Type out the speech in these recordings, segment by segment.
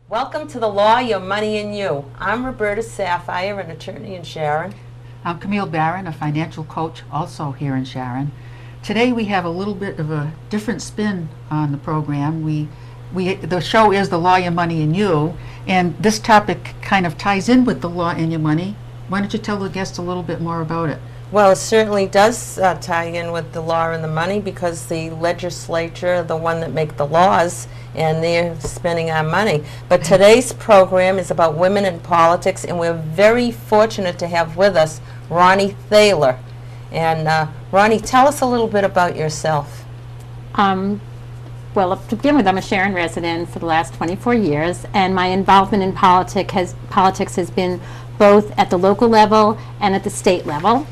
Welcome to the Law, Your Money, and You. I'm Roberta Sapphire, an attorney in Sharon. I'm Camille Barron, a financial coach also here in Sharon. Today we have a little bit of a different spin on the program. The show is The Law, Your Money, and You, and this topic kind of ties in with the law and your money. Why don't you tell the guests a little bit more about it? Well, it certainly does tie in with the law and the money because the legislature, the one that make the laws, and they're spending our money. But today's program is about women in politics, and we're very fortunate to have with us Roni Thaler. And Roni, tell us a little bit about yourself. Well, to begin with, I'm a Sharon resident for the last 24 years, and my involvement in politics has been both at the local level and at the state level.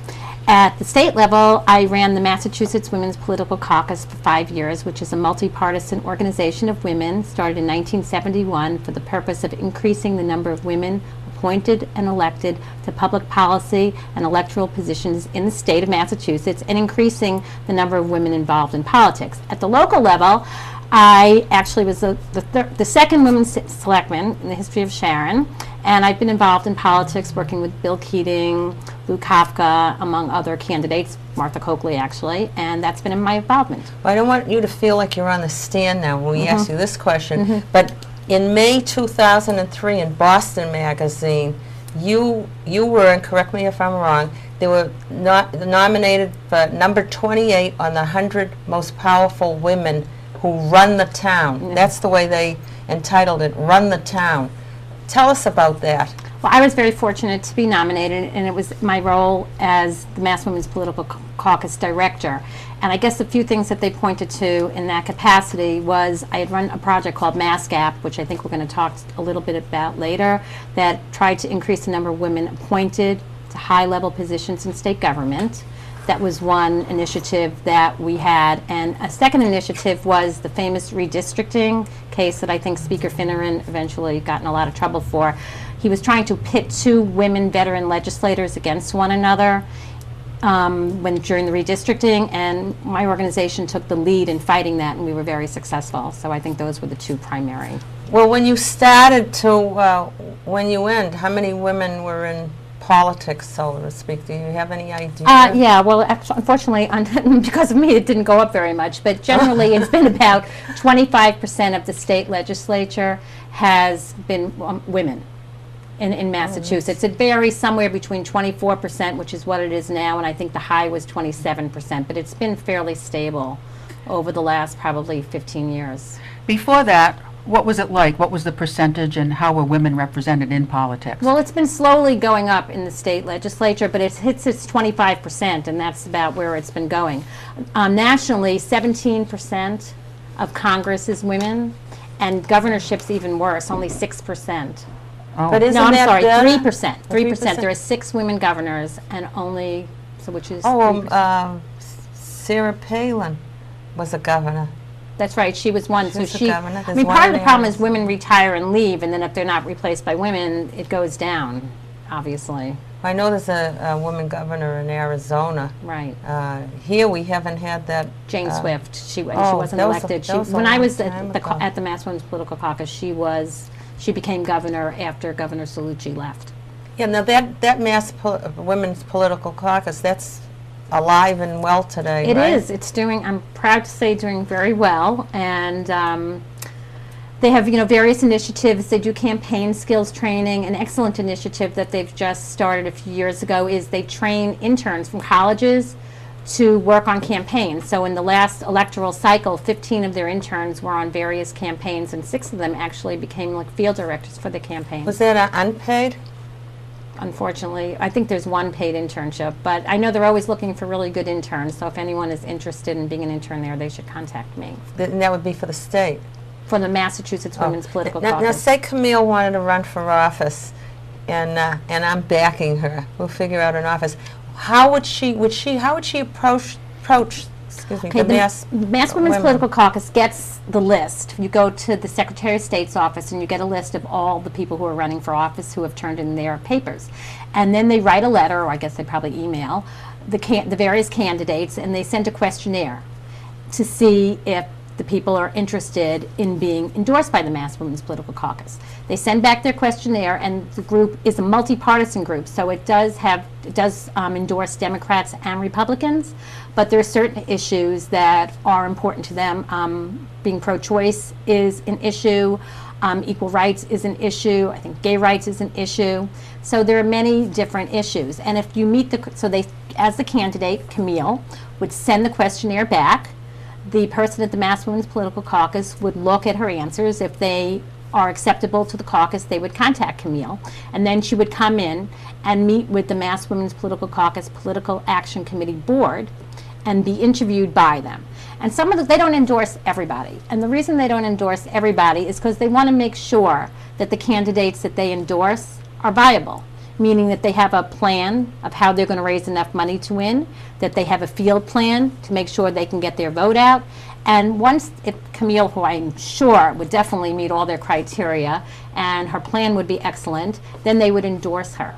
At the state level, I ran the Massachusetts Women's Political Caucus for 5 years, which is a multi-partisan organization of women started in 1971 for the purpose of increasing the number of women appointed and elected to public policy and electoral positions in the state of Massachusetts and increasing the number of women involved in politics. At the local level, I actually was the second women's selectman in the history of Sharon, and I've been involved in politics working with Bill Keating, Lou Kafka, among other candidates, Martha Coakley actually, and that's been in my involvement. Well, I don't want you to feel like you're on the stand now when we ask you this question, but in May 2003 in Boston Magazine, you were, and correct me if I'm wrong, they were nominated for number 28 on the 100 most powerful women who run the town. That's the way they entitled it, Run the Town. Tell us about that. Well, I was very fortunate to be nominated, and it was my role as the Mass Women's Political Caucus Director. And I guess a few things that they pointed to in that capacity was I had run a project called Mass Gap, which I think we're going to talk a little bit about later, that tried to increase the number of women appointed to high-level positions in state government. That was one initiative that we had. And a second initiative was the famous redistricting case that I think Speaker Finneran eventually got in a lot of trouble for. He was trying to pit two women veteran legislators against one another during the redistricting, and my organization took the lead in fighting that, and we were very successful. So I think those were the two primary. Well, when you started to when you end, how many women were in politics, so to speak? Do you have any idea? Yeah, well, unfortunately, because of me, it didn't go up very much, but generally it's been about 25% of the state legislature has been women in Massachusetts. It varies somewhere between 24%, which is what it is now, and I think the high was 27%, but it's been fairly stable over the last probably 15 years. Before that, what was it like? What was the percentage and how were women represented in politics? Well, it's been slowly going up in the state legislature, but it hits its 25%, and that's about where it's been going. Nationally, 17% of Congress is women, and governorships even worse, only 6%. Oh. But isn't No, I'm that sorry, better? 3%. 3%. There are 6 women governors, and only, so which is 3%. Sarah Palin was a governor. That's right, she was one. She was so the governor. I mean, part of the problem is women retire and leave, and then if they're not replaced by women, it goes down, obviously. I know there's a woman governor in Arizona. Right. Here we haven't had that. Jane Swift, she oh, wasn't that was elected. that was a When I long was time ago. at the Mass Women's Political Caucus, she became governor after Governor Cellucci left. Yeah, now that Women's Political Caucus, that's alive and well today, It right? is. It's doing, I'm proud to say, doing very well. And they have, various initiatives. They do campaign skills training. An excellent initiative that they've just started a few years ago is they train interns from colleges to work on campaigns. So in the last electoral cycle, 15 of their interns were on various campaigns, and 6 of them actually became like field directors for the campaign. Was that unpaid? Unfortunately, I think there's one paid internship, but I know they're always looking for really good interns, so if anyone is interested in being an intern there, they should contact me. And that would be for the state? For the Massachusetts Women's Political Now, Caucus. say Camille wanted to run for office, and I'm backing her. We'll figure out an office. How would she approach Okay, the Mass Women's Political Caucus gets the list. You go to the Secretary of State's office and you get a list of all the people who are running for office who have turned in their papers. And then they write a letter, or I guess they probably email, the various candidates, and they send a questionnaire to see if the people are interested in being endorsed by the Mass Women's Political Caucus. They send back their questionnaire, and the group is a multi-partisan group, so it does endorse Democrats and Republicans, but there are certain issues that are important to them. Being pro-choice is an issue. Equal rights is an issue. I think gay rights is an issue. So there are many different issues. And if you meet as the candidate, Camille, would send the questionnaire back. The person at the Mass Women's Political Caucus would look at her answers. If they are acceptable to the caucus, they would contact Camille. And then she would come in and meet with the Mass Women's Political Caucus Political Action Committee Board and be interviewed by them. And they don't endorse everybody. And the reason they don't endorse everybody is because they want to make sure that the candidates that they endorse are viable, meaning that they have a plan of how they're going to raise enough money to win, that they have a field plan to make sure they can get their vote out. And once Camille, who I'm sure would definitely meet all their criteria, and her plan would be excellent, then they would endorse her.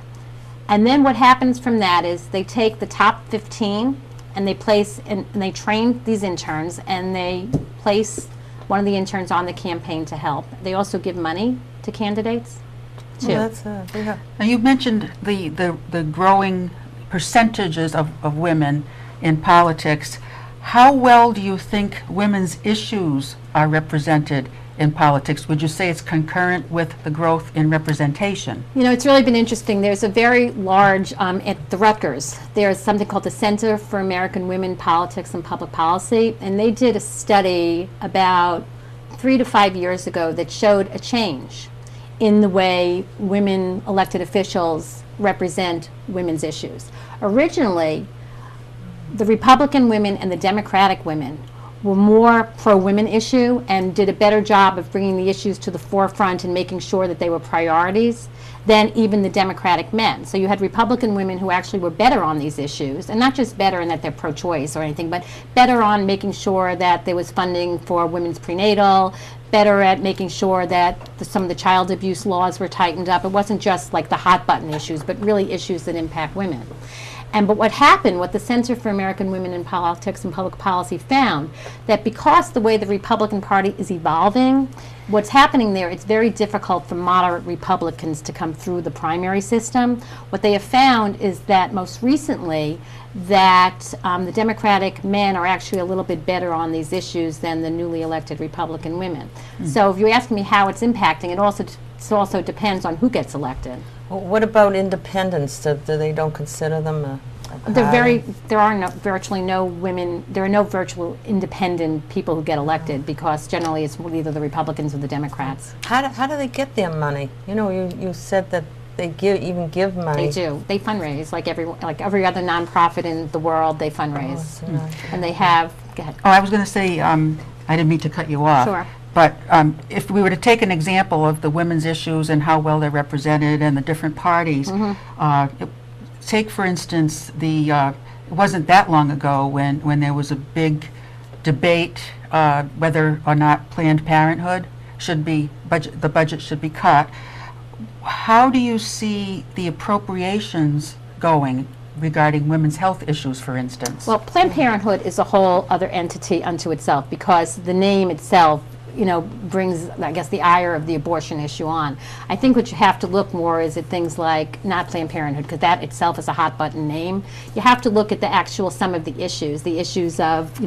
And then what happens from that is they take the top 15 and they train these interns, and they place one of the interns on the campaign to help. They also give money to candidates too. Well, that's yeah. Now, you mentioned the growing percentages of women in politics. How well do you think women's issues are represented in politics? Would you say it's concurrent with the growth in representation? You know, it's really been interesting. There's a very large, at the Rutgers, there's something called the Center for American Women, Politics and Public Policy, and they did a study about 3 to 5 years ago that showed a change in the way women elected officials represent women's issues. Originally, the Republican women and the Democratic women were more pro-women issue and did a better job of bringing the issues to the forefront and making sure that they were priorities than even the Democratic men. So you had Republican women who actually were better on these issues, and not just better in that they're pro-choice or anything, but better on making sure that there was funding for women's prenatal, better at making sure that some of the child abuse laws were tightened up. It wasn't just like the hot button issues, but really issues that impact women. But what happened, what the Center for American Women in Politics and Public Policy found, that because the way the Republican Party is evolving, what's happening there, it's very difficult for moderate Republicans to come through the primary system. What they have found is that most recently that the Democratic men are actually a little bit better on these issues than the newly elected Republican women. So if you ask me how it's impacting, it also depends on who gets elected. Well, what about independents? Do they don't consider them a There are virtually no women. There are no virtual independent people who get elected because generally it's either the Republicans or the Democrats. How do they get their money? You know, you said that they even give money. They do. They fundraise like every other nonprofit in the world. They fundraise, and they have. Go ahead. Oh, I was going to say, I didn't mean to cut you off. Sure. But if we were to take an example of the women's issues and how well they're represented and the different parties, take for instance it wasn't that long ago when there was a big debate whether or not Planned Parenthood the budget should be cut. How do you see the appropriations going regarding women's health issues, for instance? Well, Planned Parenthood is a whole other entity unto itself because the name itself, brings, I guess, the ire of the abortion issue on. I think what you have to look more is at things like, not Planned Parenthood, because that itself is a hot button name. You have to look at some of the issues of,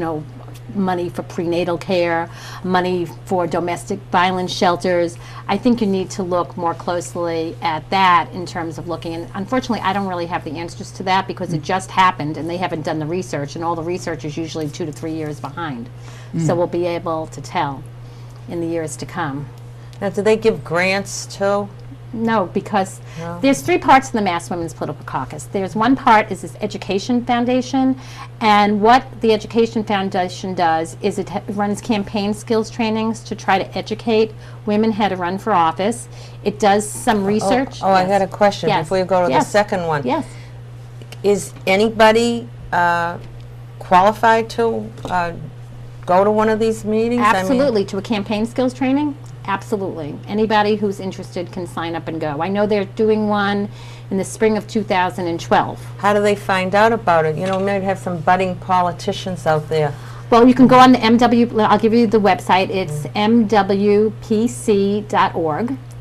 money for prenatal care, money for domestic violence shelters. I think you need to look more closely at that in terms of looking, and unfortunately I don't really have the answers to that because it just happened and they haven't done the research, and all the research is usually 2 to 3 years behind. So we'll be able to tell in the years to come. Now, do they give grants too? No, because there's 3 parts to the Mass Women's Political Caucus. There's one part is this Education Foundation, and what the Education Foundation does is it runs campaign skills trainings to try to educate women how to run for office. It does some research. Oh, I had a question before you go to the second one. Yes. Is anybody qualified to go to one of these meetings? Absolutely, to a campaign skills training. Absolutely. Anybody who's interested can sign up and go. I know they're doing one in the spring of 2012. How do they find out about it? We might have some budding politicians out there. Well, you can go on the MW, I'll give you the website, it's mwpc.org,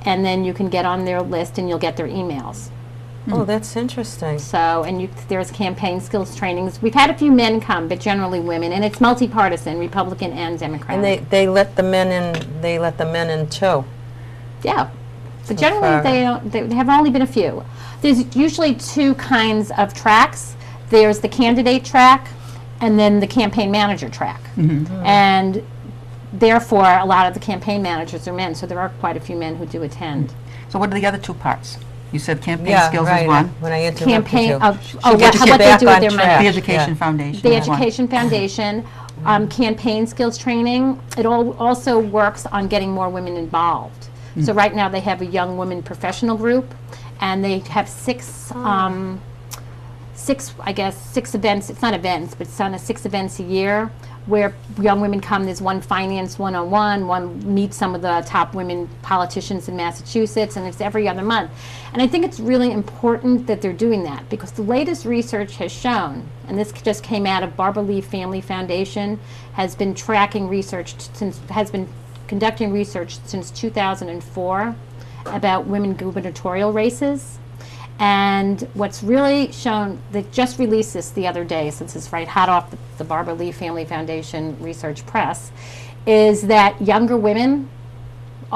and then you can get on their list and you'll get their emails. Oh, that's interesting. So, and there's campaign skills trainings. We've had a few men come, but generally women, and it's multi-partisan, Republican and Democrat. And they let the men in. They let the men in too. Yeah, but So generally far. they have only been a few. There's usually two kinds of tracks. There's the candidate track, and then the campaign manager track. And therefore, a lot of the campaign managers are men, so there are quite a few men who do attend. So what are the other two parts? You said campaign Yeah, skills right. is one. When I interrupted Campaign you. of Should what get they back do with on their track. money. The Education Yeah. Foundation. The is one. Education Foundation, campaign skills training. It also works on getting more women involved. So right now they have a young women professional group, and they have six events. It's not events, but it's on 6 events a year where young women come. There's one finance 101, one meet some of the top women politicians in Massachusetts, and it's every other month. And I think it's really important that they're doing that, because the latest research has shown, and this just came out of Barbara Lee Family Foundation, has been conducting research since 2004 about women gubernatorial races. And what's really shown, they just released this the other day, since it's right hot off the Barbara Lee Family Foundation Research Press, is that younger women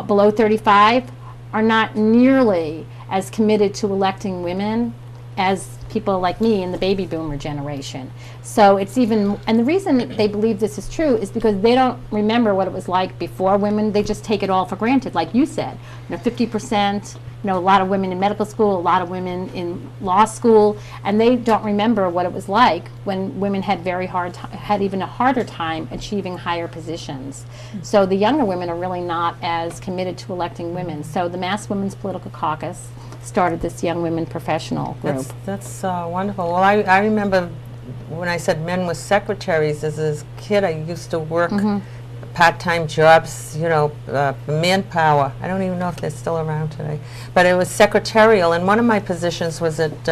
below 35 are not nearly as committed to electing women as people like me in the baby boomer generation. So it's even, and the reason that they believe this is true is because they don't remember what it was like before women. They just take it all for granted, like you said. 50%, a lot of women in medical school, a lot of women in law school, and they don't remember what it was like when women had had even a harder time achieving higher positions. So the younger women are really not as committed to electing women. So the Mass Women's Political Caucus started this Young Women Professional group. That's wonderful. Well, I remember when I said men with secretaries, as a kid I used to work part-time jobs, manpower. I don't even know if they're still around today. But it was secretarial, and one of my positions was at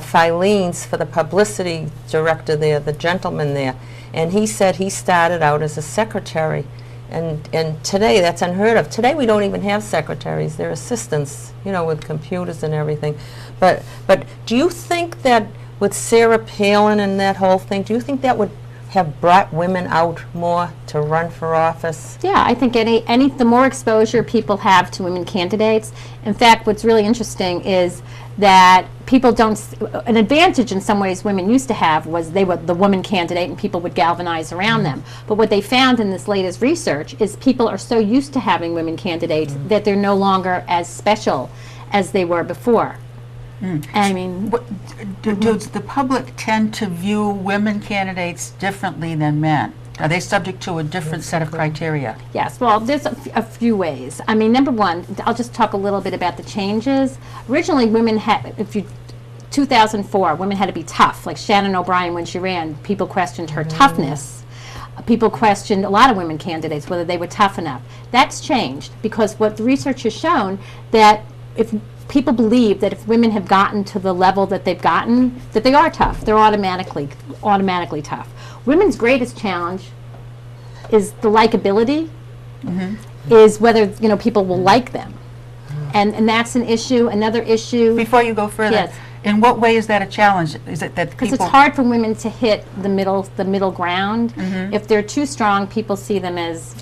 Filene's for the publicity director there, the gentleman there. And he said he started out as a secretary. And today, that's unheard of. Today, we don't even have secretaries. They're assistants, with computers and everything. But do you think that with Sarah Palin and that whole thing, do you think that would have brought women out more to run for office? Yeah, I think the more exposure people have to women candidates. In fact, what's really interesting is that people don't, an advantage in some ways women used to have was they were the woman candidate and people would galvanize around them. But what they found in this latest research is people are so used to having women candidates that they're no longer as special as they were before. I mean, Does the public tend to view women candidates differently than men? Are they subject to a different set of criteria? yes, well, there's a few ways. I mean, number one, I'll just talk a little bit about the changes. Originally, women had, 2004, women had to be tough. Like Shannon O'Brien, when she ran, people questioned her toughness. People questioned a lot of women candidates, whether they were tough enough. That's changed, because what the research has shown, that if people believe that if women have gotten to the level that they've gotten, that they are tough. They're automatically tough. Women's greatest challenge is the likability, is whether people will like them, and that's an issue. Another issue. Before you go further, Yes. in what way is that a challenge? Is it that Because people? it's hard for women to hit the middle ground. If they're too strong, people see them as,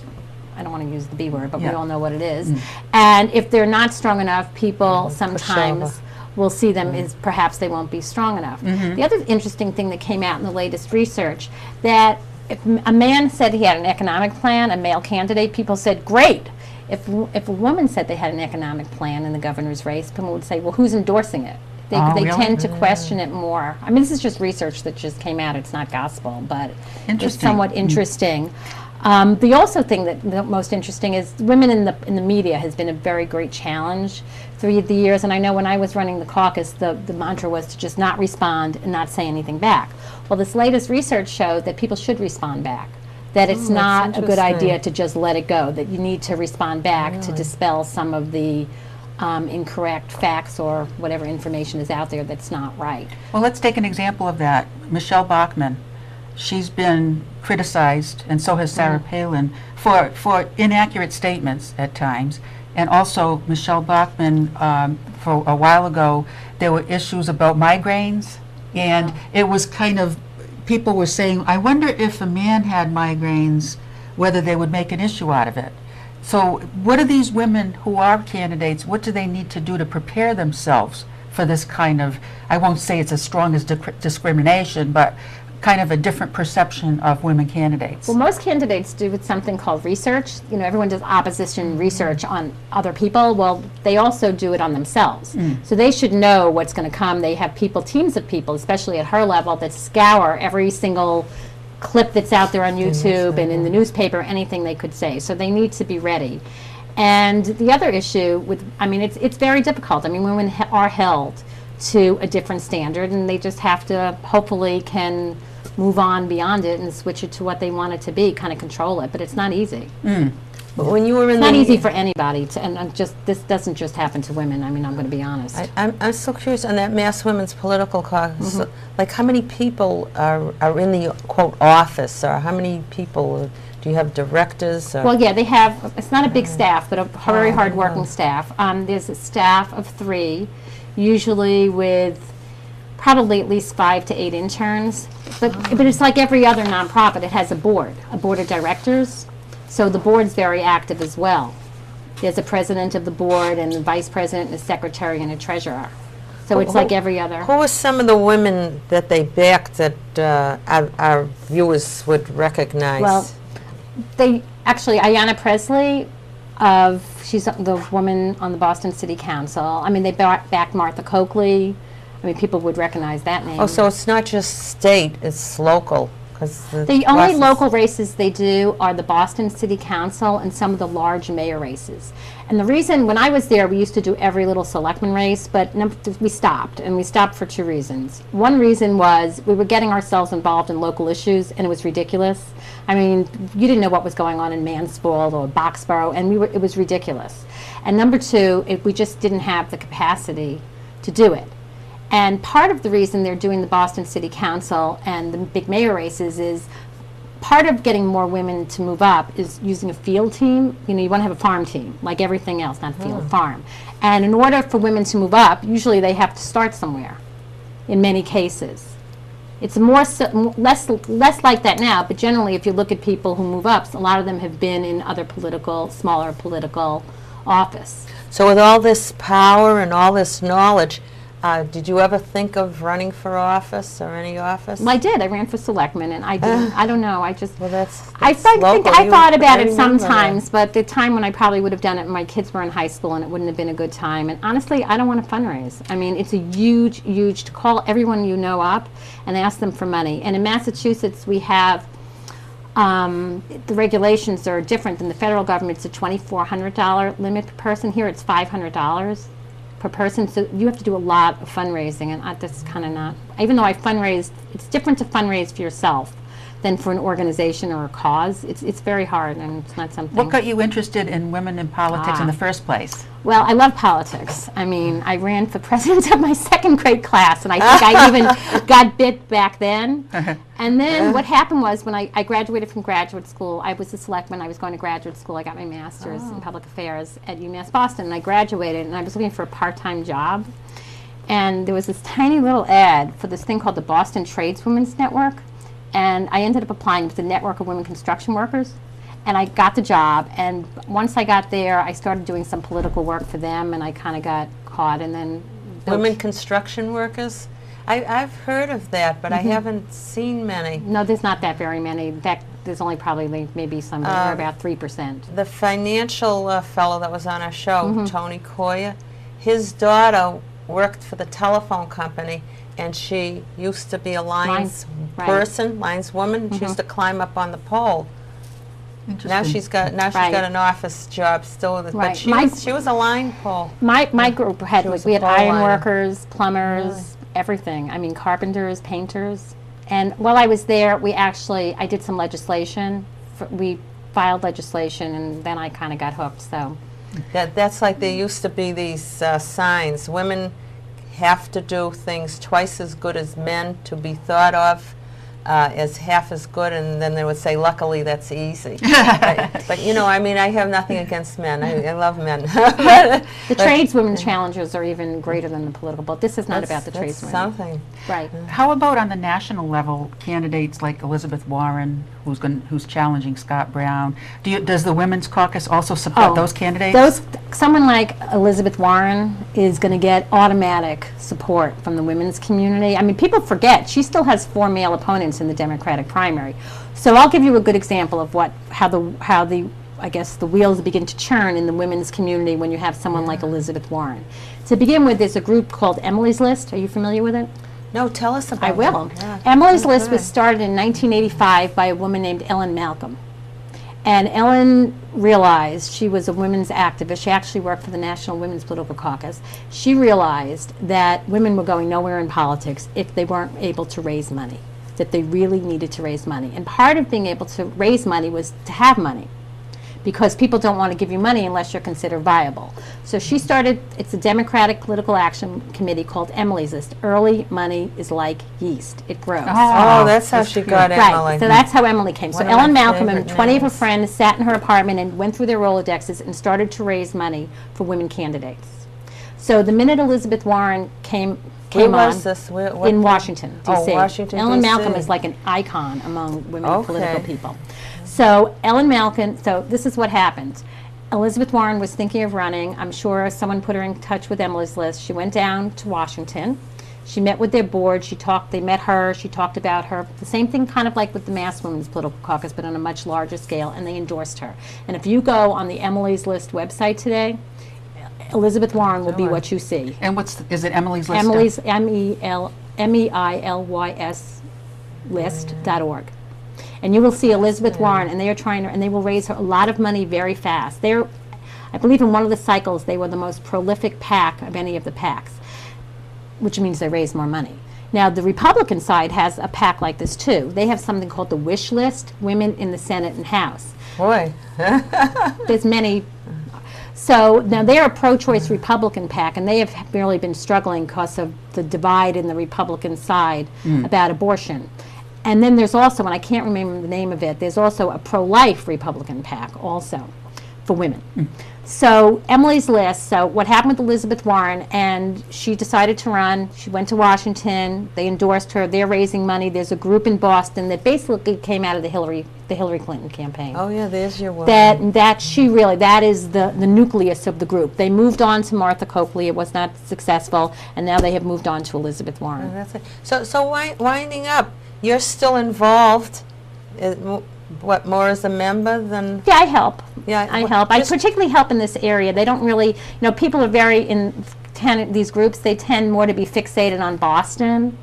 I don't want to use the B word, but we Yeah. all know what it is. And if they're not strong enough, people sometimes over. will see them as perhaps they won't be strong enough. The other interesting thing that came out in the latest research, that if a man said he had an economic plan, a male candidate, people said, great. If a woman said they had an economic plan in the governor's race, people would say, well, who's endorsing it? They Really? tend to question it more. I mean, this is just research that just came out. It's not gospel, but it's Interesting. somewhat interesting. The also thing that the most interesting is women in the media has been a very great challenge through the years. And I know when I was running the caucus, the mantra was to just not respond and not say anything back. Well, this latest research showed that people should respond back. That it's not a good idea to just let it go. That you need to respond back to dispel some of the incorrect facts or whatever information is out there that's not right. Well, let's take an example of that. Michelle Bachmann she's been criticized, and so has Sarah Palin, for inaccurate statements at times. And also Michelle Bachmann, for a while ago, there were issues about migraines, and it was kind of, people were saying, I wonder if a man had migraines, whether they would make an issue out of it. So what are these women who are candidates, what do they need to do to prepare themselves for this kind of, I won't say it's as strong as discrimination, but kind of a different perception of women candidates? Well, most candidates do with something called research. You know, everyone does opposition research on other people. Well, they also do it on themselves. So they should know what's going to come. They have people, teams of people, especially at her level, that scour every single clip that's out there on YouTube and in the newspaper, anything they could say. So they need to be ready. And the other issue with, I mean, it's very difficult. I mean, women are held to a different standard, and they just have to, hopefully can move on beyond it and switch it to what they want it to be, kind of control it, but it's not easy. But when you were in It's not easy for anybody, to, and just this doesn't just happen to women. I mean, I'm going to be honest. I'm so curious on that Mass Women's Political Caucus. Like, how many people are in the quote office, or how many people do you have, directors? Or? Well, yeah, they have. It's not a big staff, but a very hard-working staff. There's a staff of 3, usually with probably at least 5 to 8 interns. But it's like every other nonprofit. It has a board of directors. So the board's very active as well. There's a president of the board and a vice president and a secretary and a treasurer. So it's like every other. Who are some of the women that they backed that our viewers would recognize? Well, they actually, Ayanna Presley, she's the woman on the Boston City Council. I mean, they backed Martha Coakley. I mean, people would recognize that name. Oh, so it's not just state, it's local. The only local races they do are the Boston City Council and some of the large mayor races. And the reason, when I was there, we used to do every little selectman race, but we stopped, and we stopped for 2 reasons. One reason was we were getting ourselves involved in local issues, and it was ridiculous. I mean, you didn't know what was going on in Mansfield or Boxborough, and it was ridiculous. And number 2, we just didn't have the capacity to do it. And part of the reason they're doing the Boston City Council and the big mayor races is part of getting more women to move up is using a field team. You know, you want to have a farm team, like everything else, not field, farm. And in order for women to move up, usually they have to start somewhere, in many cases. It's less like that now, but generally if you look at people who move up, a lot of them have been in other smaller political office. So with all this power and all this knowledge, did you ever think of running for office or any office? Well, I did. I ran for selectman, and I didn't. I don't know. I just. Well, that's I local. I thought about I it remember sometimes, but the time when I probably would have done it, my kids were in high school, and it wouldn't have been a good time. And honestly, I don't want to fundraise. I mean, it's a huge to call everyone you know up and ask them for money. And in Massachusetts, we have the regulations are different than the federal government. It's a $2,400 limit per person. Here, it's $500 per person, so you have to do a lot of fundraising, and that's kind of not, even though I fundraised, it's different to fundraise for yourself than for an organization or a cause. It's very hard, and it's not something. What got you interested in women in politics in the first place? Well, I love politics. I mean, I ran for president of my 2nd grade class, and I think I even got bit back then. And then what happened was, when I graduated from graduate school, I was a selectman. I was going to graduate school. I got my master's in public affairs at UMass Boston, and I graduated, and I was looking for a part-time job. And there was this tiny little ad for this thing called the Boston Tradeswomen's Network, and I ended up applying to the Network of Women Construction Workers. And I got the job, and once I got there, I started doing some political work for them, and I kind of got caught, and then... Women construction workers? I've heard of that, but I haven't seen many. No, there's not that very many. In fact, there's only probably maybe some, about 3%. The financial fellow that was on our show, Tony Coyer, his daughter worked for the telephone company, and she used to be a lineswoman. She used to climb up on the pole. Now she's got an office job still with it, but she was a line pole. My group had we had iron liner. workers, plumbers, everything. I mean, carpenters, painters. And while I was there, I did some legislation. We filed legislation, and then I kind of got hooked. So that's like there used to be these signs. Women have to do things twice as good as men to be thought of. as half as good, and then they would say, luckily, that's easy. but, you know, I mean, I have nothing against men. I love men. The tradeswomen challenges are even greater than the political, but this is not about the that's tradeswomen. something. Right. How about on the national level, candidates like Elizabeth Warren, who's challenging Scott Brown? Does the Women's Caucus also support those candidates? Someone like Elizabeth Warren is going to get automatic support from the women's community. I mean, people forget she still has 4 male opponents in the Democratic primary. So I'll give you a good example of how the I guess the wheels begin to churn in the women's community when you have someone like Elizabeth Warren. To begin with, there's a group called Emily's List. Are you familiar with it? No, tell us about I will. that. Yeah. Emily's List was started in 1985 by a woman named Ellen Malcolm. And Ellen realized, she was a women's activist, she actually worked for the National Women's Political Caucus. She realized that women were going nowhere in politics if they weren't able to raise money, that they really needed to raise money. And part of being able to raise money was to have money, because people don't want to give you money unless you're considered viable. So she started, it's a Democratic Political Action Committee called Emily's List. Early money is like yeast, it grows. Oh, that's how she got Right, Emily. so that's how Emily came. So One of Ellen my Malcolm and favorite 20 of her names. friends sat in her apartment and went through their Rolodexes and started to raise money for women candidates. So the minute Elizabeth Warren came Where on was this? What in Washington, D.C. Oh, Washington, Ellen Malcolm D.C. is like an icon among women Okay. political people. So Ellen Malcolm, so this is what happened. Elizabeth Warren was thinking of running. I'm sure someone put her in touch with Emily's List. She went down to Washington. She met with their board. They met her. She talked about her. The same thing kind of like with the Mass Women's Political Caucus, but on a much larger scale, and they endorsed her. And if you go on the Emily's List website today, Elizabeth Warren will be what you see. And is it Emily's List? Emily's, MEILYS list.org. And you will see Elizabeth Warren, and they are trying to, and they will raise her a lot of money very fast. I believe in one of the cycles, they were the most prolific PAC of any of the PACs, which means they raise more money. Now, the Republican side has a PAC like this too. They have something called the Wish List, Women in the Senate and House. Boy. There's many. So now they're a pro-choice Republican PAC, and they have really been struggling because of the divide in the Republican side about abortion. And then there's also, and I can't remember the name of it, there's also a pro-life Republican PAC also for women. So Emily's List, so what happened with Elizabeth Warren, and she decided to run. She went to Washington. They endorsed her. They're raising money. There's a group in Boston that basically came out of the Hillary Clinton campaign. Oh, yeah, there's your one. That is the nucleus of the group. They moved on to Martha Coakley. It was not successful, and now they have moved on to Elizabeth Warren. Oh, that's it. So winding up, you're still involved. What, more as a member than? Yeah, I help. Yeah, I help. I particularly help in this area. They don't really, people are very, these groups, they tend more to be fixated on Boston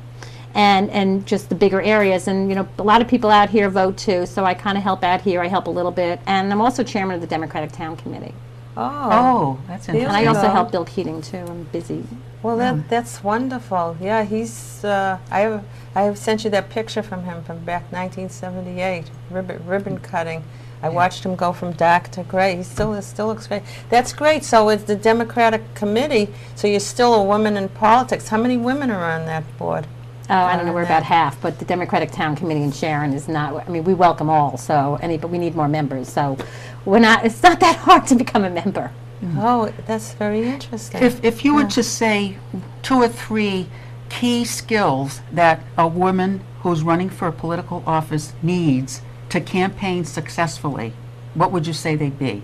and just the bigger areas. And, a lot of people out here vote too, so I kind of help out here. I help a little bit. And I'm also chairman of the Democratic Town Committee. Oh, that's interesting. And I also help Bill Keating too. I'm busy. Well, that's wonderful. Yeah, he's. I have sent you that picture from him from back 1978, ribbon cutting. I watched him go from dark to gray. He still looks great. That's great. So it's the Democratic Committee. So you're still a woman in politics. How many women are on that board? Oh, I don't know. We're about half, but the Democratic Town Committee in Sharon is not. I mean, we welcome all. But we need more members. So we're not. It's not that hard to become a member. Oh, that's very interesting. If you were to say 2 or 3 key skills that a woman who's running for a political office needs to campaign successfully, what would you say they'd be?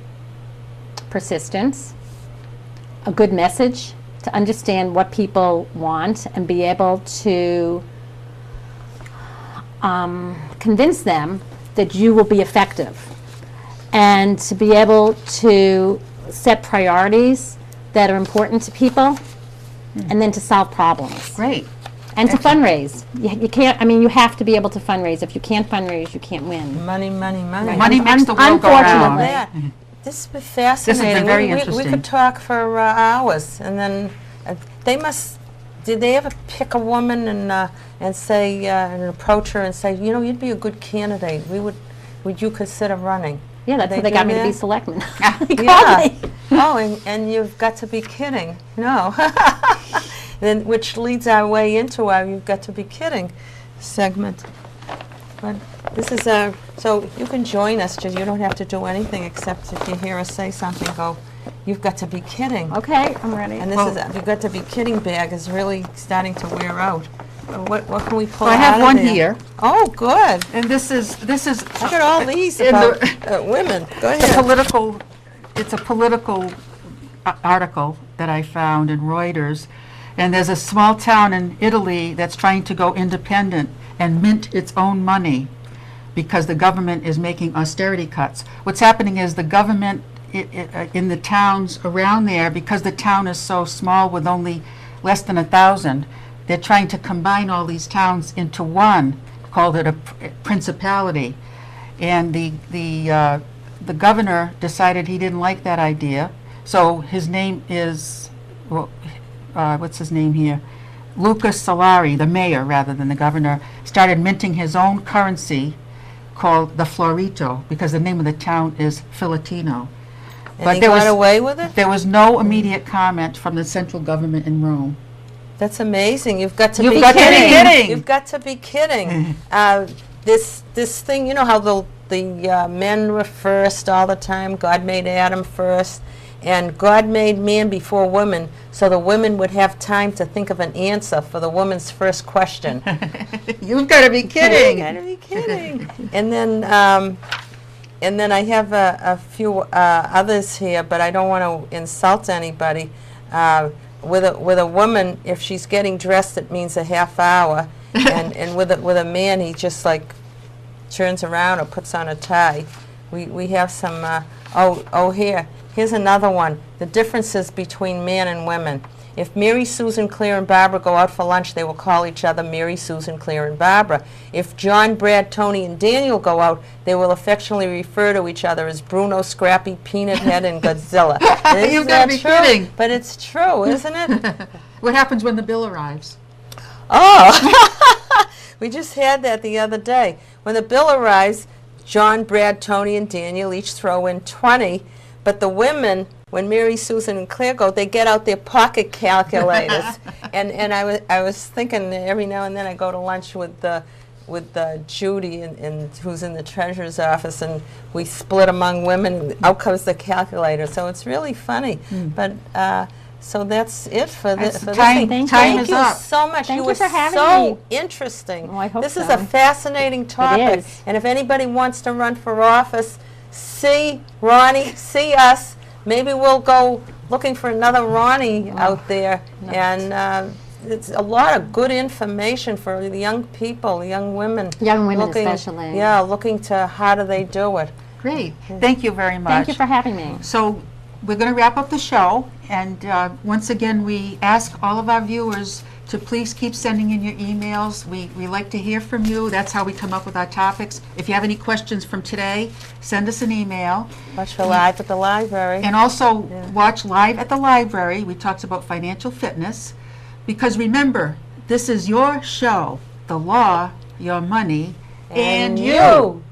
Persistence, a good message, to understand what people want and be able to convince them that you will be effective, and to be able to set priorities that are important to people, and then to solve problems. Great. And to fundraise. You can't, you have to be able to fundraise. If you can't fundraise, you can't win. Money. Right. Money makes the world go round. Unfortunately. This has been fascinating. This has been very we interesting. could talk for hours, and then did they ever pick a woman and say, and approach her and say, you'd be a good candidate. Would you consider running? Yeah, that's how they got me to be selectman. They called Yeah. me. Oh, and you've got to be kidding. No. Then, which leads our way into our "you've got to be kidding" segment. But this is so you can join us, just you don't have to do anything except if you hear us say something, go, "You've got to be kidding." Okay, I'm ready. And this is "You've got to be kidding" bag is really starting to wear out. What can we pull I out have of one there? here, Oh, good. and this is Look at all these in about the- women. Go It's a ahead. political article that I found in Reuters, and there's a small town in Italy that's trying to go independent and mint its own money because the government is making austerity cuts. What's happening is the government in the towns around there, because the town is so small with only less than 1,000, they're trying to combine all these towns into one, called it a principality. And the governor decided he didn't like that idea, so his name is, what's his name here? Lucas Solari, the mayor rather than the governor, started minting his own currency called the Florito, because the name of the town is Filatino. And he got away with it? There was no immediate comment from the central government in Rome. That's amazing. You've got to You've be got to be kidding. kidding. You've got to be kidding. This thing, you know how the men were first all the time? God made Adam first, and God made man before woman, so the women would have time to think of an answer for the woman's first question. You've got to be kidding. You've got to be kidding. And then I have a few others here, but I don't want to insult anybody. With a woman, if she's getting dressed, it means a half hour, and with a man, he just like turns around or puts on a tie. We have some. Here's another one. The differences between men and women. If Mary, Susan, Claire, and Barbara go out for lunch, they will call each other Mary, Susan, Claire, and Barbara. If John, Brad, Tony, and Daniel go out, they will affectionately refer to each other as Bruno, Scrappy, Peanut Head, and Godzilla. And You've isn't got to that be true? kidding. But it's true, isn't it? What happens when the bill arrives? Oh, we just had that the other day. When the bill arrives, John, Brad, Tony, and Daniel each throw in 20, but the women, when Mary, Susan, and Claire go, they get out their pocket calculators. and I was thinking every now and then I go to lunch with Judy, and who's in the treasurer's office, and we split among women, and out comes the calculator. So it's really funny. But so that's it for this. Time Thank is you up. so much. Thank you you were for having so me. interesting. Oh, I hope this is so. a fascinating topic. is. And if anybody wants to run for office, see Roni, see us. Maybe we'll go looking for another Roni out there. And it's a lot of good information for the young people, the young women. Young women looking, especially. Yeah, looking to how do they do it. Great. Thank you very much. Thank you for having me. So we're going to wrap up the show, and once again, we ask all of our viewers to please keep sending in your emails. We like to hear from you. That's how we come up with our topics. If you have any questions from today, send us an email. Watch for Live at the Library. And also watch Live at the Library. We talked about financial fitness. Because remember, this is your show, the law, your money, and you.